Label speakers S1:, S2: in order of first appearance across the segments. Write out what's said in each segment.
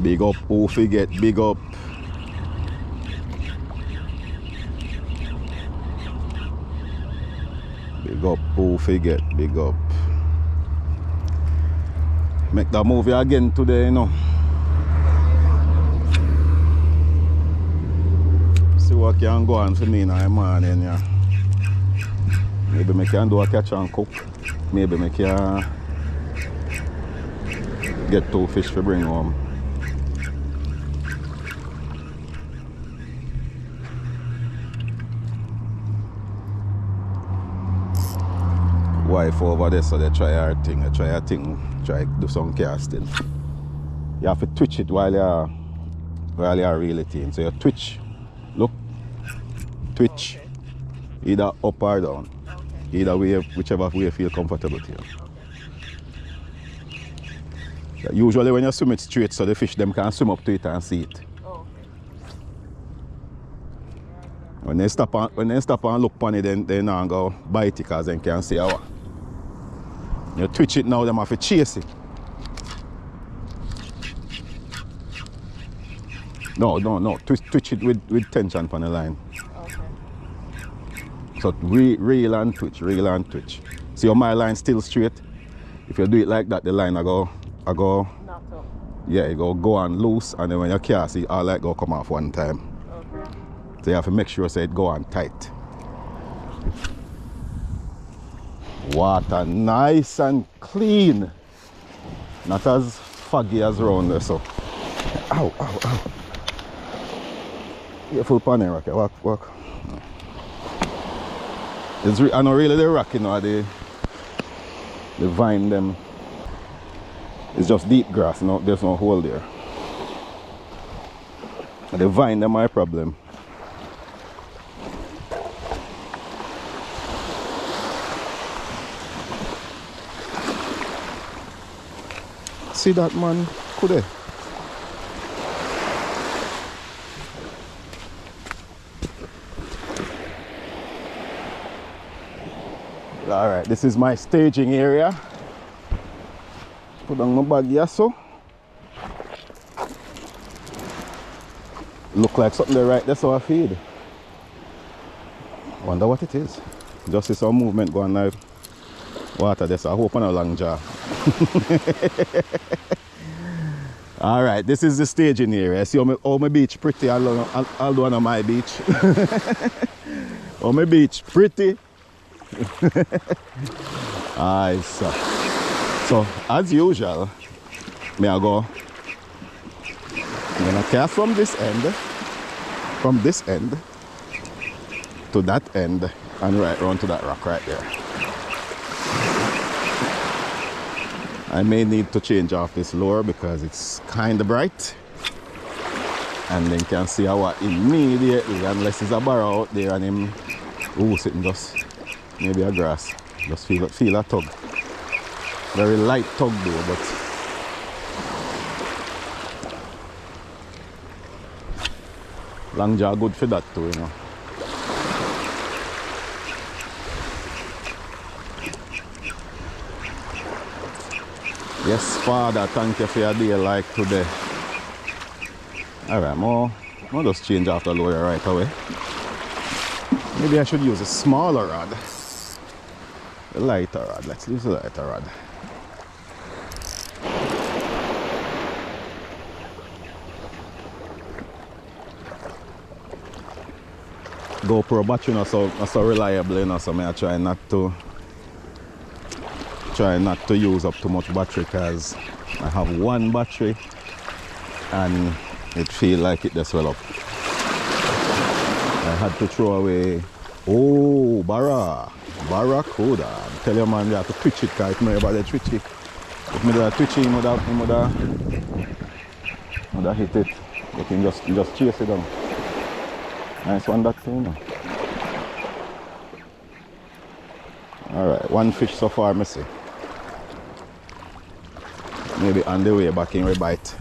S1: Big up, who forget, big up. Big up, who forget, big up. Make that movie again today, you know. See what can go on for me in the morning, yeah. Maybe I can do a catch and cook. Maybe I can get 2 fish to bring home. Wife over there, so they try her thing, try do some casting. You have to twitch it while you're really thin. So you twitch, look, twitch, okay. Either up or down. Okay. Either way, whichever way you feel comfortable to you. Okay. Usually when you swim it straight, so the fish them can swim up to it and see it. Oh, okay. When they stop and look on it, then they now go bite it because they can see how. You twitch it now, them have to chase it. No. Twitch it with tension on the line. Okay. So reel and twitch. See how my line still straight? If you do it like that, the line I go. Knocked up. Yeah, it go on loose, and then when you cast it, all like go come off one time. Okay. So you have to make sure so it go on tight. Water nice and clean. Not as foggy as around there, so. Ow. Yeah, full pan here, okay, walk. I know really the rock, you know, the vine them. It's just deep grass, no, there's no hole there. The vine them my problem. See that man? Could they? Alright, this is my staging area. Put on my bag here, so. Look like something there right there, so I feed. Wonder what it is. Just see some movement going now. Water there, so I hope on a long jaw. Alright, this is the staging area. See how my beach pretty, I'll do on my beach. Oh, my beach pretty. Aye, so as usual, I'm gonna cast from this end to that end, and right round to that rock right there. I may need to change off this lure because it's kind of bright, and then can see how immediately, unless it's a barrow out there and him sitting just maybe a grass, just feel a tug. Very light tug though, but long jaw good for that too, you know. Yes, Father, thank you for your day like today. Alright, I'll just change off the lure right away. Maybe I should use a smaller rod. A lighter rod. Let's use a lighter rod. GoPro battery not so reliable, you know, so I try not to use up too much battery because I have one battery and it feels like it just well up. I had to throw away. Oh, Barracuda. Tell your man you have to twitch it because if nobody twitch it. If me do twitch it, he would have hit it. You can just chase it down. Nice one that thing, you know. Alright, one fish so far, I see. Maybe on the way back in we bite.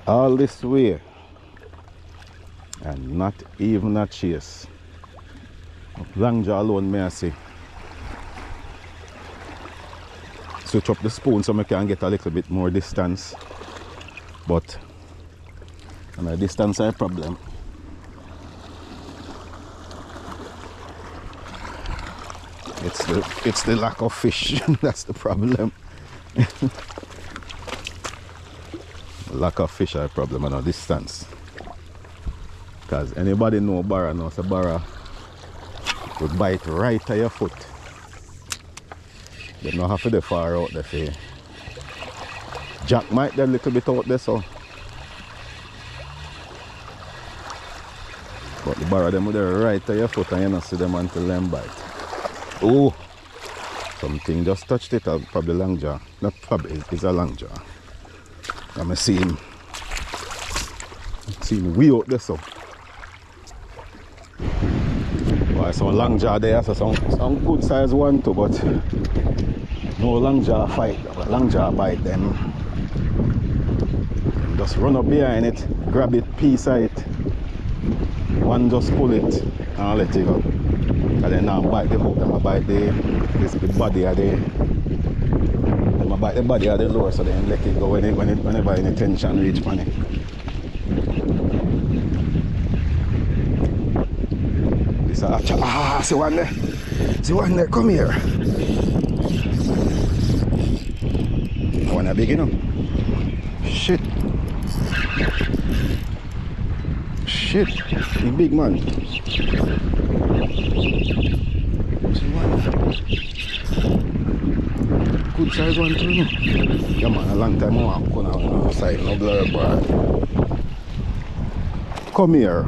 S1: All this way and not even a chase. Long jaw alone, may I see. switch up the spoon so I can get a little bit more distance. But and the distance is a problem. It's the lack of fish. That's the problem. Lack of fish is a problem and a distance. Because anybody know Barra knows a Barra would bite right at your foot. They don't have to be far out there for you. Jack might be a little bit out there so. But the Barra them would be right at your foot and you don't see them until them bite. Oh, something just touched it. Probably long jaw. Not probably, it's a long jaw. I'm see him way out there so. Well, some long jaw there, so some good size one too, but no long jaw fight. Long jaw bite them. Just run up behind it, grab it, piece of it. One just pull it and let it go. And then now bite the hook, then I bite the body of the. Then I bite the body of the lure, so then let it go whenever any tension reach upon it. This see one there. See one there, come here. I wanna big enough. Shit. Shit, the big man. Good size one too. Yeah man, a long time I want to come outside, no blur bar. Come here.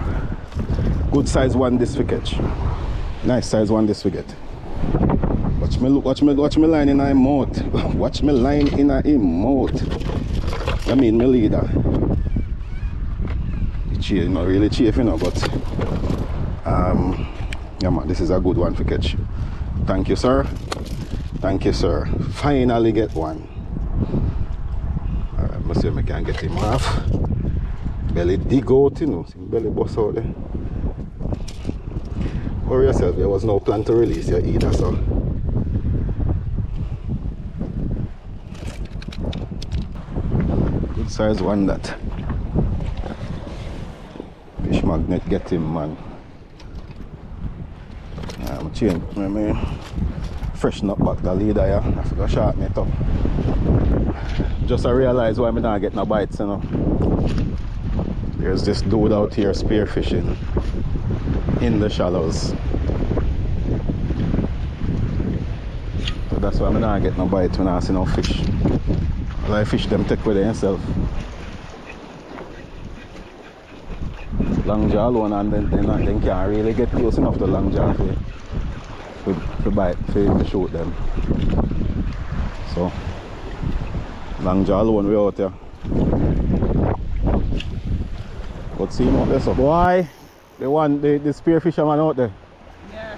S1: Good size one this we catch. Nice size one this we get. Watch me look, watch me line in my mouth. Watch me line in my mouth. I mean my leader. Not really chafing, but yeah man, this is a good one for catch. Thank you sir. Thank you sir. Finally get one. Alright, let's see if I can get him off. Belly dig out, you know. Belly bust out there. Worry yourself, there was no plan to release you either, so good size one that. Fish magnet get him, man. I'm change. Me freshen up back the leader, yeah. I forgot to sharpen it up. Just I realize why I not get no bites, you know. There's this dude out here spearfishing in the shallows. So that's why I not get no bites when I see no fish. All I fish them take with themselves. Long jaw alone, and then can't really get close enough to long jaw to bite, to shoot them. So long jaw alone we out here. But see him out there, so boy, the spear fisherman out there.
S2: Yeah.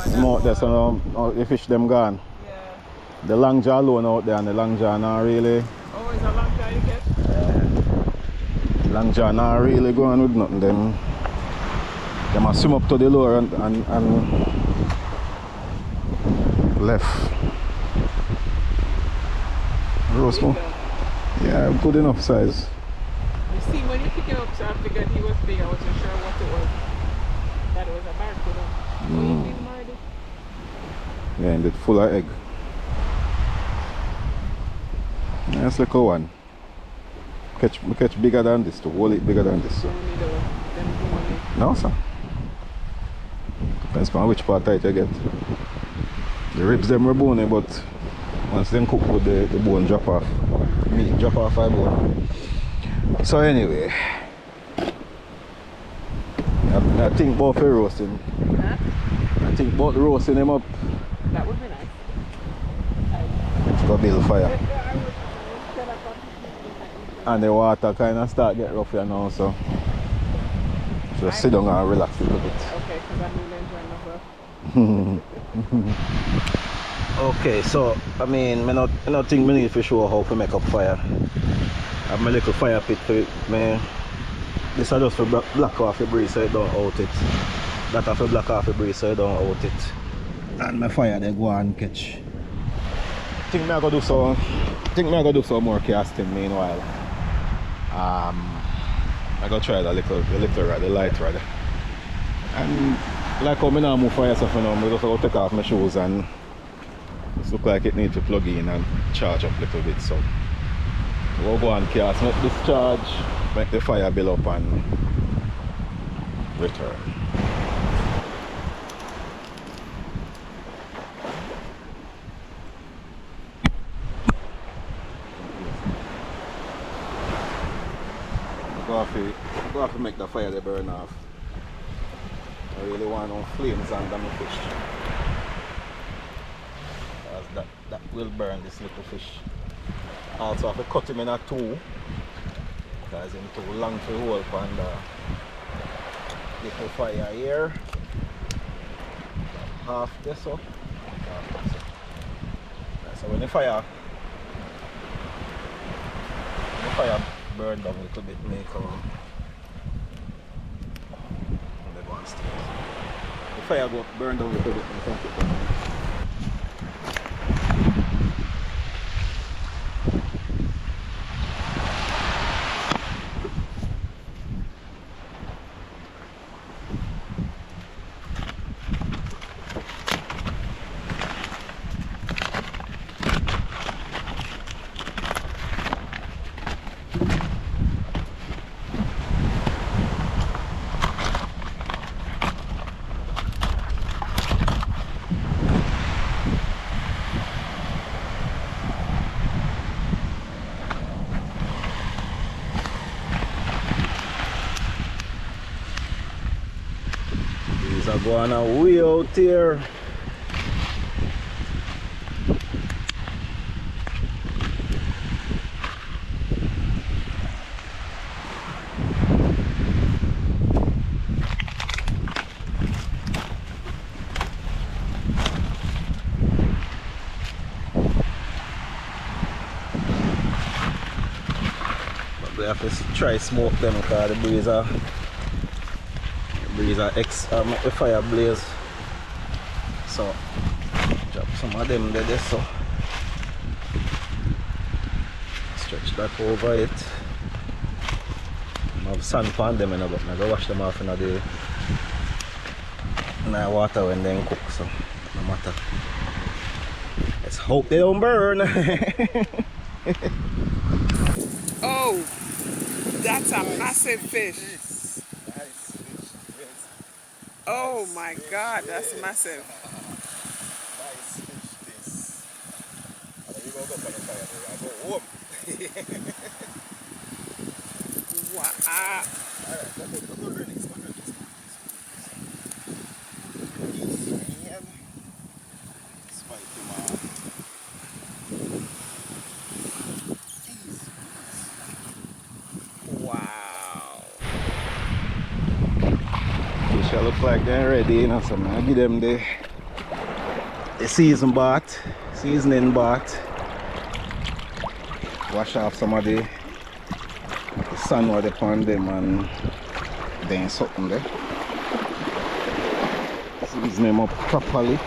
S1: Him out there, so now the fish them gone.
S2: Yeah.
S1: The long jaw alone out there, and the long jaw not really.
S2: Oh, it's a long jaw you get?
S1: Long jaw not really going with nothing. Them must swim up to the lure and left. Roast more. Yeah, good enough size.
S2: You see, when you pick it up, so I figured he was big. I wasn't sure what it was. That it was a barracuda.
S1: Yeah, and it's full of egg. Nice little one. Catch bigger than this, to hold it bigger than this. So. No, sir. Depends on which part tight you get. The ribs them are bony, but once they cook with the bone drop off. Meat drop off our bone. So anyway, I think about for roasting.
S2: Huh?
S1: I think about roasting them up.
S2: That would be nice.
S1: Let's go build fire. And the water kind of start get rough here now, so just sit down and relax a little bit.
S2: Okay, because I'm really enjoying myself.
S1: Okay, so I mean, I don't think I need to show how to make up fire. I have my little fire pit for it. This is just for black off the breeze so it don't out it. That is for black off the breeze so it don't out it. And my fire they go and catch think me I go do some more casting meanwhile. I go try the little rod, the light rod. And like how I now move for yourself, you know, I just go take off my shoes and it look like it needs to plug in and charge up a little bit. So we'll go and cast, make this charge, make the fire build up and return. Go have to make the fire burn off. I really want no flames under my fish. Because that will burn this little fish. Also I have to cut him in a two. Because he's too long to hold on the little fire here. Half this up. Half this up. So when the fire burn down a little bit, make the fire go burn down a little bit and put it down. These are going away out here. We have to try smoke them because the breeze are make the fire blaze. So drop some of them there, so stretch that over it. I have sand on them, but I go wash them off in the water when they cook, so no matter. Let's hope they don't burn.
S2: Oh, that's a massive fish.
S1: Nice fish.
S2: Oh my God, that's massive.
S1: Nice fish this. And you go up on the fire, I go home.
S2: Wow.
S1: Alright, go release. Spiky man.
S2: Wow.
S1: Fish look like they're ready, you know, so I give them the seasoning bath. Wash off some of the sun what upon them and then something there. Season them up properly.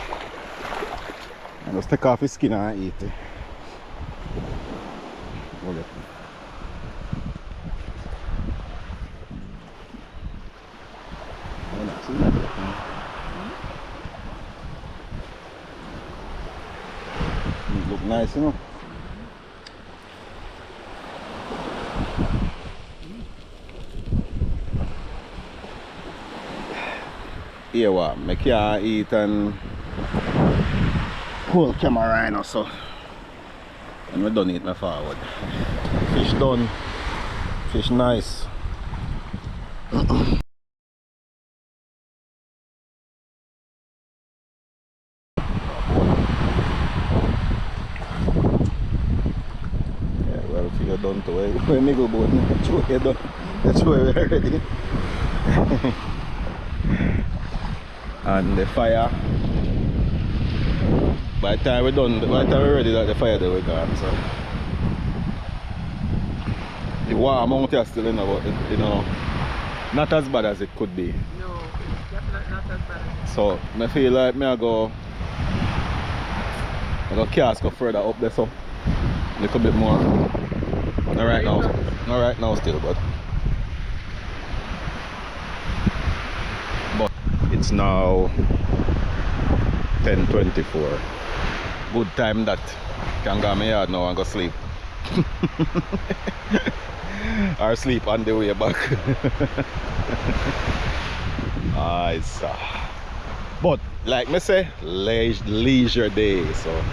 S1: And just take off his skin and eat it. Hold it. It look nice, you know. Here what, I can't eat and hold camera right now, so and we done eat my forward. Fish done, fish nice. Well, if you're done to it, when I go boat, you're done. That's where we're ready. And the fire, by the time we're done, by the time we're ready, the fire there we're gone. So the warm out here still in, but it, you know, not as bad as it could be.
S2: No, it's definitely not as bad as it.
S1: So I feel like I go I got cast go further up there, so a little bit more. Not right now still, but it's now 10:24. Good time that can go my yard now and go sleep. Or sleep on the way back. But like me say, leisure day, so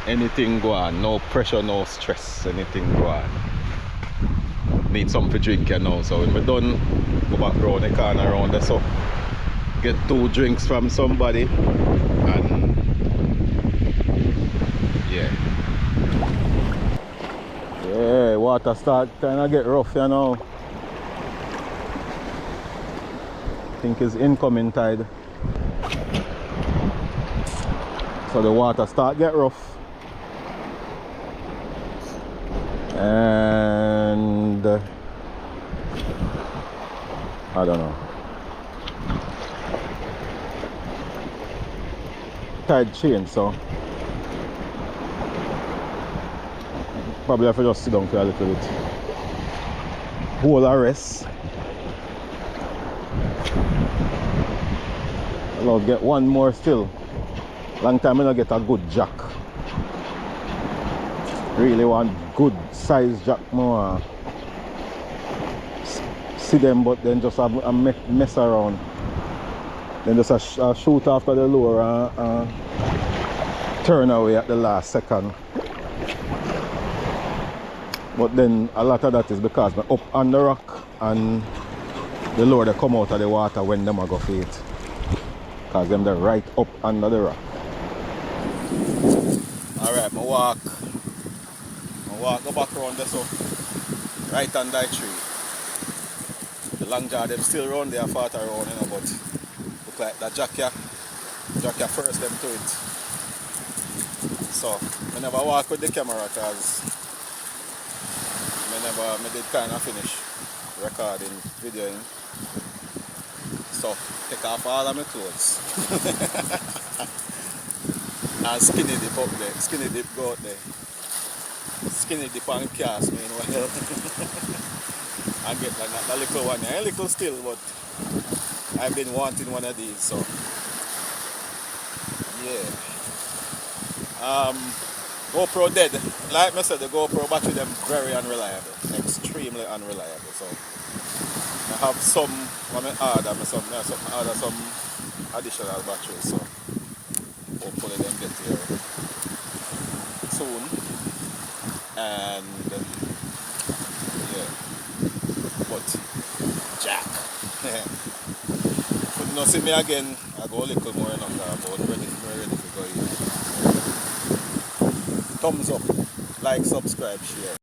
S1: anything go on, no pressure, no stress, anything go on. Need something to drink, you know, so when we're done, go back round the corner around there, so get 2 drinks from somebody, and yeah, water start kinda get rough, you know. I think it's incoming tide, so the water start get rough, and I don't know, tide change, so probably have to just sit down for a little bit, hold a rest. I'll get one more still. Long time I don't get a good jack. Really want good size jack more. See them, but then just a mess around. Then just a shoot after the lure and turn away at the last second. But then a lot of that is because I'm up on the rock and the lure they come out of the water when them go for it. Because them they're right up under the rock. Alright, I walk go back around there, so right under the tree. The long jaw them still around there, far around, you know, but look like that jack first them to it. So I never walk with the camera because I did kind of finish recording, videoing. So take off all of my clothes. And skinny dip up there, skinny dip go out there. Skinny dip and cast meanwhile. And get like that little one. A little still, but I've been wanting one of these, so yeah. GoPro dead. Like I said, the GoPro battery them very unreliable. Extremely unreliable. So I have some additional batteries, so hopefully them get here soon. And yeah, but jack. But you know, see me again, I go a little more longer, but ready to go in. Thumbs up, like, subscribe, share.